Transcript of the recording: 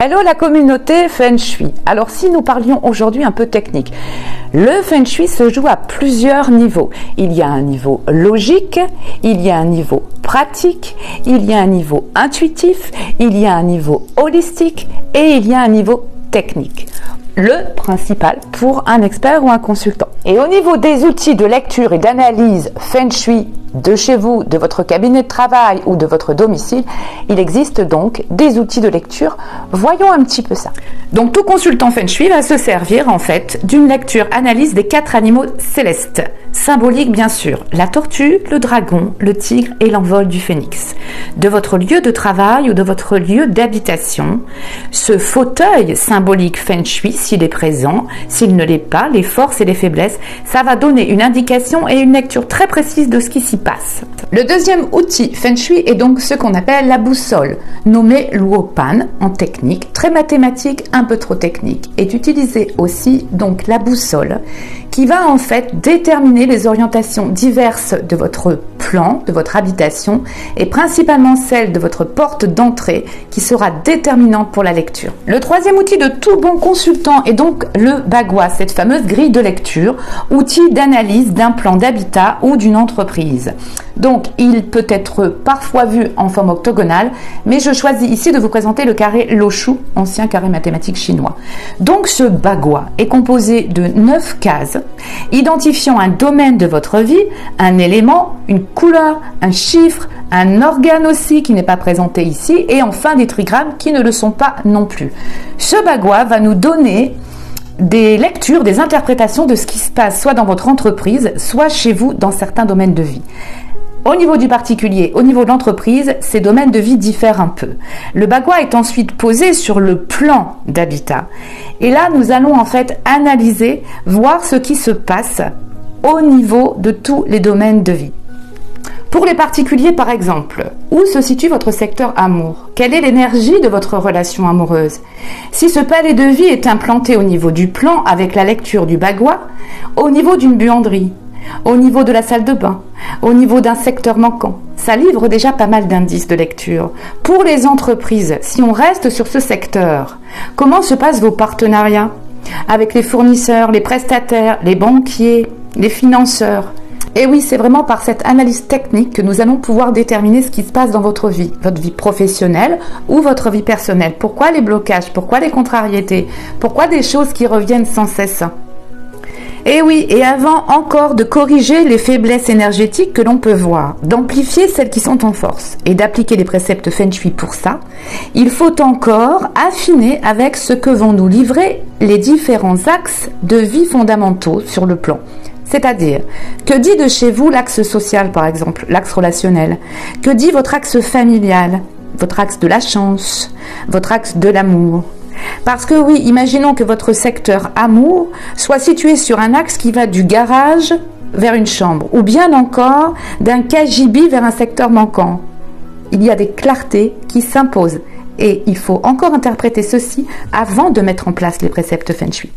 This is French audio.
Hello la communauté Feng Shui. Alors si nous parlions aujourd'hui un peu technique, le Feng Shui se joue à plusieurs niveaux. Il y a un niveau logique, il y a un niveau pratique, il y a un niveau intuitif, il y a un niveau holistique et il y a un niveau technique. Le principal pour un expert ou un consultant. Et au niveau des outils de lecture et d'analyse Feng Shui de chez vous, de votre cabinet de travail ou de votre domicile, il existe donc des outils de lecture. Voyons un petit peu ça. Donc tout consultant Feng Shui va se servir en fait d'une lecture-analyse des 4 animaux célestes. Symboliques bien sûr, la tortue, le dragon, le tigre et l'envol du phénix. De votre lieu de travail ou de votre lieu d'habitation, ce fauteuil symbolique Feng Shui, s'il est présent, s'il ne l'est pas, les forces et les faiblesses, ça va donner une indication et une lecture très précise de ce qui s'y passe. Le deuxième outil Feng Shui est donc ce qu'on appelle la boussole, nommée Luopan en technique, très mathématique, un peu trop technique, est utilisée aussi donc la boussole qui va en fait déterminer les orientations diverses de votre plan, de votre habitation et principalement celle de votre porte d'entrée qui sera déterminante pour la lecture. Le troisième outil de tout bon consultant est donc le bagua, cette fameuse grille de lecture, outil d'analyse d'un plan d'habitat ou d'une entreprise. Donc il peut être parfois vu en forme octogonale, mais je choisis ici de vous présenter le carré Loshu, ancien carré mathématique chinois. Donc ce bagua est composé de 9 cases, identifiant un domaine de votre vie, un élément, une couleur, un chiffre, un organe aussi qui n'est pas présenté ici, et enfin des trigrammes qui ne le sont pas non plus. Ce bagua va nous donner des lectures, des interprétations de ce qui se passe soit dans votre entreprise, soit chez vous dans certains domaines de vie. Au niveau du particulier, au niveau de l'entreprise, ces domaines de vie diffèrent un peu. Le bagua est ensuite posé sur le plan d'habitat. Et là, nous allons en fait analyser, voir ce qui se passe au niveau de tous les domaines de vie. Pour les particuliers, par exemple, où se situe votre secteur amour? Quelle est l'énergie de votre relation amoureuse? Si ce palais de vie est implanté au niveau du plan avec la lecture du bagua, au niveau d'une buanderie, au niveau de la salle de bain, au niveau d'un secteur manquant, ça livre déjà pas mal d'indices de lecture. Pour les entreprises, si on reste sur ce secteur, comment se passent vos partenariats avec les fournisseurs, les prestataires, les banquiers, les financeurs? Et oui, c'est vraiment par cette analyse technique que nous allons pouvoir déterminer ce qui se passe dans votre vie professionnelle ou votre vie personnelle. Pourquoi les blocages? Pourquoi les contrariétés? Pourquoi des choses qui reviennent sans cesse? Et oui, et avant encore de corriger les faiblesses énergétiques que l'on peut voir, d'amplifier celles qui sont en force et d'appliquer les préceptes Feng Shui pour ça, il faut encore affiner avec ce que vont nous livrer les différents axes de vie fondamentaux sur le plan. C'est-à-dire, que dit de chez vous l'axe social par exemple, l'axe relationnel? Que dit votre axe familial, votre axe de la chance, votre axe de l'amour? Parce que oui, imaginons que votre secteur amour soit situé sur un axe qui va du garage vers une chambre, ou bien encore d'un KGB vers un secteur manquant. Il y a des clartés qui s'imposent et il faut encore interpréter ceci avant de mettre en place les préceptes Feng Shui.